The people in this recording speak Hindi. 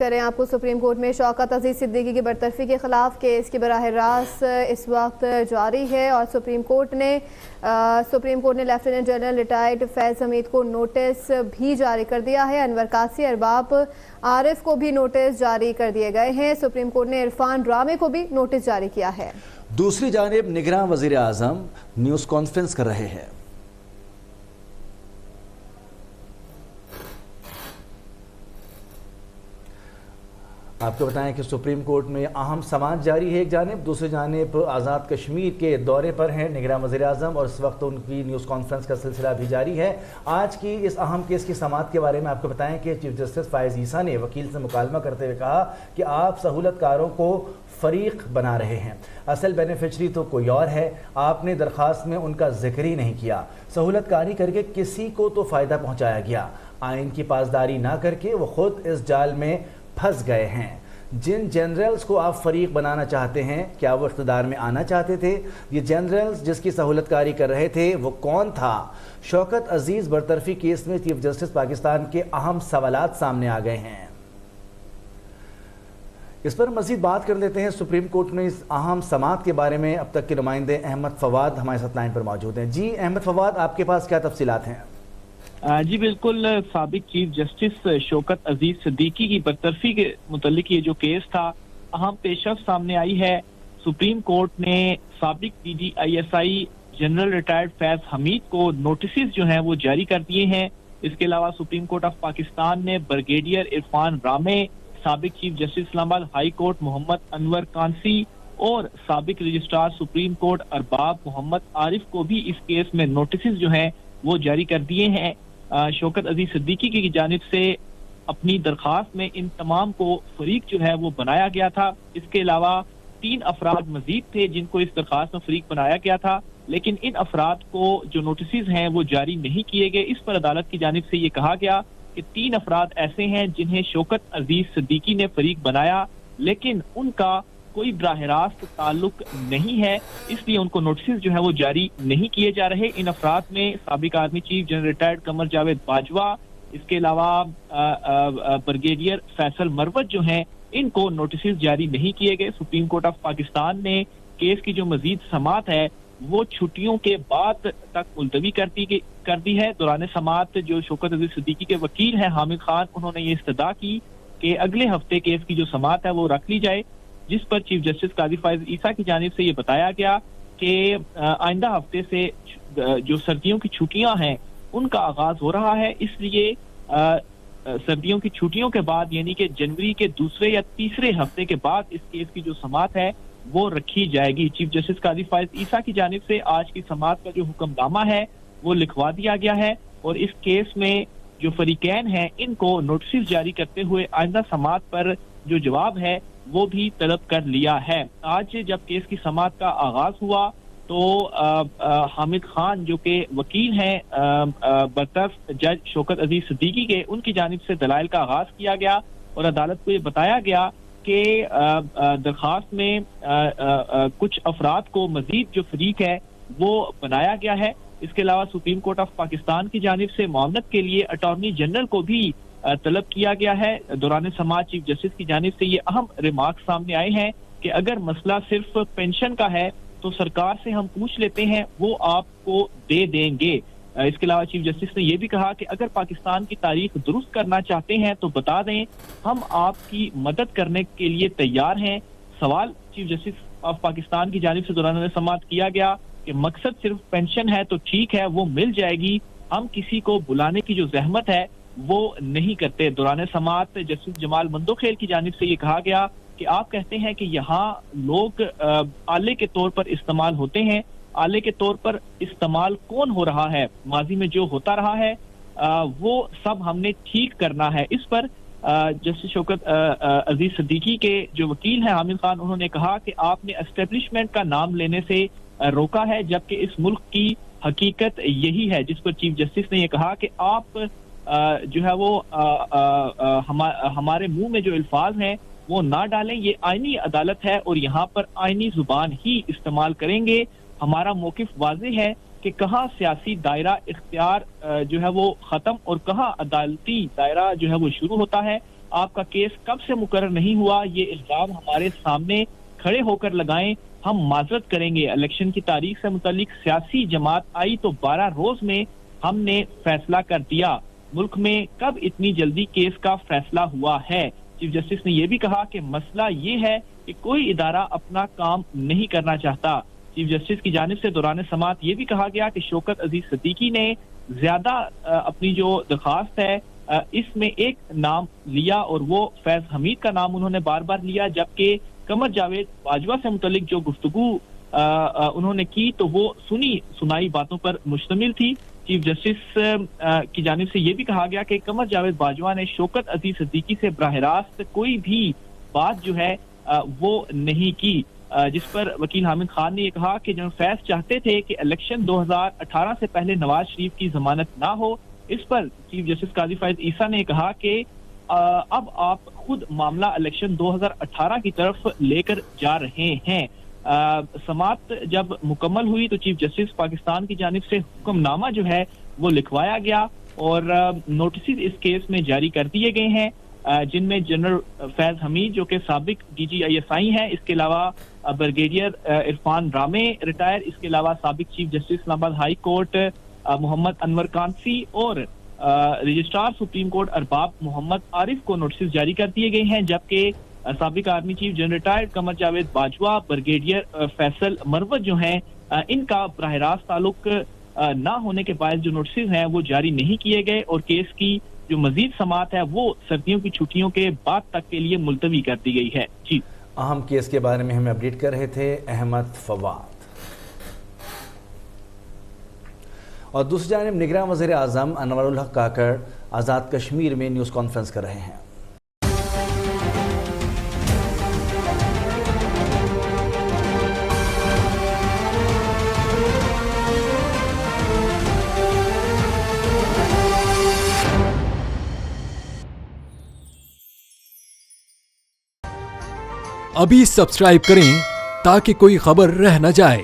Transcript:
करें आपको सुप्रीम कोर्ट में शौकत अजीज सिद्दीकी की बरतरफी के खिलाफ केस की बराह रास्त इस वक्त जारी है और सुप्रीम कोर्ट ने lieutenant general retired Faiz Hamid को नोटिस भी जारी कर दिया है। अनवर कासी, अरबाब आरिफ को भी नोटिस जारी कर दिए गए हैं। सुप्रीम कोर्ट ने इरफान रामे को भी नोटिस जारी किया है। दूसरी जानिब निगरान वजीर आजम न्यूज कॉन्फ्रेंस कर रहे हैं। आपको बताएं कि सुप्रीम कोर्ट में अहम समाअत जारी है एक जानिब, दूसरी जानिब आज़ाद कश्मीर के दौरे पर हैं निगरान वज़ीर आज़म और इस वक्त उनकी न्यूज़ कॉन्फ्रेंस का सिलसिला भी जारी है। आज की इस अहम केस की समाअत के बारे में आपको बताएं कि चीफ जस्टिस फ़ायज़ ईसा ने वकील से मुकालमा करते हुए कहा कि आप सहूलतकारों को फ़रीक बना रहे हैं, असल बेनिफिशरी तो कोई और है, आपने दरख्वास्त में उनका जिक्र ही नहीं किया। सहूलतकारी करके किसी को तो फ़ायदा पहुँचाया गया, आइन की पासदारी ना करके वो खुद इस जाल में फंस गए हैं। जिन जनरल्स को आप फरीक बनाना चाहते हैं, क्या वो इख्तिदार में आना चाहते थे? ये जनरल्स जिसकी सहूलतकारी कर रहे थे वो कौन था? शौकत अजीज बरतरफी केस में चीफ जस्टिस पाकिस्तान के अहम सवालात सामने आ गए हैं। इस पर मजीद बात कर लेते हैं। सुप्रीम कोर्ट में इस अहम समाअत के बारे में अब तक के नुमाइंदे अहमद फवाद हमारे साथ लाइन पर मौजूद हैं। जी अहमद फवाद, आपके पास क्या तफसीलात हैं? जी बिल्कुल, साबिक चीफ जस्टिस शौकत अजीज सिद्दीकी की बरतरफी के मुतल्लिक ये जो केस था, अहम पेशरफ्त सामने आई है। सुप्रीम कोर्ट ने साबिक DGISI general retired Faiz Hamid को नोटिस जो हैं वो जारी कर दिए हैं। इसके अलावा सुप्रीम कोर्ट ऑफ पाकिस्तान ने ब्रिगेडियर इरफान रामे, साबिक chief justice Islamabad high court Mohammad Anwar Kansi और साबिक registrar supreme court Arbab Mohammad Arif को भी इस केस में नोटिस जो हैं वो जारी कर दिए हैं। शौकत अजीज सिद्दीकी की जानिब से अपनी दरख्वास्त में इन तमाम को फरीक जो है वो बनाया गया था। इसके अलावा 3 अफराद मजीद थे जिनको इस दरख्वास्त में फरीक बनाया गया था, लेकिन इन अफराद को जो नोटिस हैं वो जारी नहीं किए गए। इस पर अदालत की जानिब से ये कहा गया कि 3 अफराद ऐसे हैं जिन्हें शौकत अजीज सिद्दीकी ने फरीक बनाया, लेकिन उनका कोई बराह रास्त ताल्लुक नहीं है, इसलिए उनको नोटिस जो है वो जारी नहीं किए जा रहे। इन अफराद में साबिक army chief general retired Qamar Javed Bajwa, इसके अलावा ब्रिगेडियर फैसल मरवत जो हैं, इनको नोटिस जारी नहीं किए गए। सुप्रीम कोर्ट ऑफ पाकिस्तान ने केस की जो मजीद समाअत है वो छुट्टियों के बाद तक मुलतवी कर दी है। दौरान समाअत जो शौकत अजीज सिद्दीकी के वकील हैं हामिद खान, उन्होंने ये इस्तदा की कि अगले हफ्ते केस की जो समाअत है वो रख ली जाए, जिस पर चीफ जस्टिस काजी फ़ायज़ ईसा की जानिब से ये बताया गया कि आइंदा हफ्ते से जो सर्दियों की छुट्टियां हैं उनका आगाज हो रहा है, इसलिए सर्दियों की छुट्टियों के बाद यानी कि जनवरी के दूसरे या तीसरे हफ्ते के बाद इस केस की जो समाअत है वो रखी जाएगी। चीफ जस्टिस काजी फ़ायज़ ईसा की जानिब से आज की समाअत का जो हुक्मनामा है वो लिखवा दिया गया है और इस केस में जो फरीकैन हैं इनको नोटिस जारी करते हुए आइंदा समाअत पर जो जवाब है वो भी तलब कर लिया है। आज जब केस की समाअत का आगाज हुआ तो हामिद खान जो कि वकील हैं बरतरफ जज शौकत अजीज सिद्दीकी के, उनकी जानिब से दलाइल का आगाज किया गया और अदालत को ये बताया गया कि दरख्वास्त में कुछ अफराद को मजीद जो फरीक है वो बनाया गया है। इसके अलावा सुप्रीम कोर्ट ऑफ पाकिस्तान की जानिब से मामलत के लिए अटॉर्नी जनरल को भी तलब किया गया है। दौरान समाअत चीफ जस्टिस की जानिब से ये अहम रिमार्क सामने आए हैं कि अगर मसला सिर्फ पेंशन का है तो सरकार से हम पूछ लेते हैं, वो आपको दे देंगे। इसके अलावा चीफ जस्टिस ने यह भी कहा कि अगर पाकिस्तान की तारीख दुरुस्त करना चाहते हैं तो बता दें, हम आपकी मदद करने के लिए तैयार हैं। सवाल चीफ जस्टिस ऑफ पाकिस्तान की जानिब से दौरान समाअत किया गया कि मकसद सिर्फ पेंशन है तो ठीक है, वो मिल जाएगी, हम किसी को बुलाने की जो जहमत है वो नहीं करते। दौरान समाअत जस्टिस जमाल मंदोखेल की जानिब से ये कहा गया कि आप कहते हैं कि यहाँ लोग आले के तौर पर इस्तेमाल होते हैं, आले के तौर पर इस्तेमाल कौन हो रहा है, माजी में जो होता रहा है वो सब हमने ठीक करना है। इस पर जस्टिस शौकत अजीज सिद्दीकी के जो वकील हैं हामिद खान, उन्होंने कहा कि आपने एस्टेब्लिशमेंट का नाम लेने से रोका है, जबकि इस मुल्क की हकीकत यही है। जिस पर चीफ जस्टिस ने यह कहा कि आप जो है वो हमारे मुंह में जो अल्फाज हैं वो ना डालें, ये आईनी अदालत है और यहाँ पर आईनी जुबान ही इस्तेमाल करेंगे। हमारा मौकिफ वाज़ेह है कि कहाँ सियासी दायरा इख्तियार जो है वो खत्म और कहाँ अदालती दायरा जो है वो शुरू होता है। आपका केस कब से मुकर्रर नहीं हुआ, ये इल्जाम हमारे सामने खड़े होकर लगाएं, हम माजरत करेंगे। इलेक्शन की तारीख से मुतालिक सियासी जमात आई तो 12 रोज में हमने फैसला कर दिया। मुल्क में कब इतनी जल्दी केस का फैसला हुआ है। चीफ जस्टिस ने यह भी कहा कि मसला ये है कि कोई इदारा अपना काम नहीं करना चाहता। चीफ जस्टिस की जानिब से दौरान समाअत ये भी कहा गया कि शौकत अजीज सिद्दीकी ने ज्यादा अपनी जो दरखास्त है इसमें एक नाम लिया और वो फैज हमीद का नाम उन्होंने बार बार लिया, जबकि कमर जावेद बाजवा से मुतल्लिक जो गुफ्तगू उन्होंने की तो वो सुनाई बातों पर मुश्तमिल थी। चीफ जस्टिस की जानिब से ये भी कहा गया कि कमर जावेद बाजवा ने शौकत अजीज सिद्दीकी से बराह रास्त कोई भी बात जो है वो नहीं की, जिस पर वकील हामिद खान ने यह कहा कि जनरल फैज चाहते थे कि इलेक्शन 2018 से पहले नवाज शरीफ की जमानत ना हो। इस पर चीफ जस्टिस काजी फायद ईसा ने कहा कि अब आप खुद मामला इलेक्शन 2018 की तरफ लेकर जा रहे हैं। समाअत जब मुकम्मल हुई तो चीफ जस्टिस पाकिस्तान की जानिब से हुक्मनामा जो है वो लिखवाया गया और नोटिस इस केस में जारी कर दिए गए हैं, जिनमें जनरल फैज हमीद जो कि साबिक DGISI हैं, इसके अलावा ब्रिगेडियर इरफान रामे रिटायर, इसके अलावा साबिक chief justice Islamabad high court Mohammad Anwar Kansi और registrar supreme court Arbab Mohammad Arif को नोटिस जारी कर दिए गए हैं, जबकि साबिक army chief general retired Qamar Javed Bajwa, brigadier Faisal Marwat जो हैं इनका बराह रास्त ताल्लुक ना होने के बाद जो नोटिस हैं वो जारी नहीं किए गए और केस की जो मजीद समाअत है वो सर्दियों की छुट्टियों के बाद तक के लिए मुलतवी कर दी गई है। जी, अहम केस के बारे में हमें अपडेट कर रहे थे अहमद फवाद। और दूसरी जानिब निगरान वज़ीर आज़म अनवरुल हक काकड़ आज़ाद कश्मीर में न्यूज़ कॉन्फ्रेंस कर रहे हैं। अभी सब्सक्राइब करें ताकि कोई खबर रह न जाए।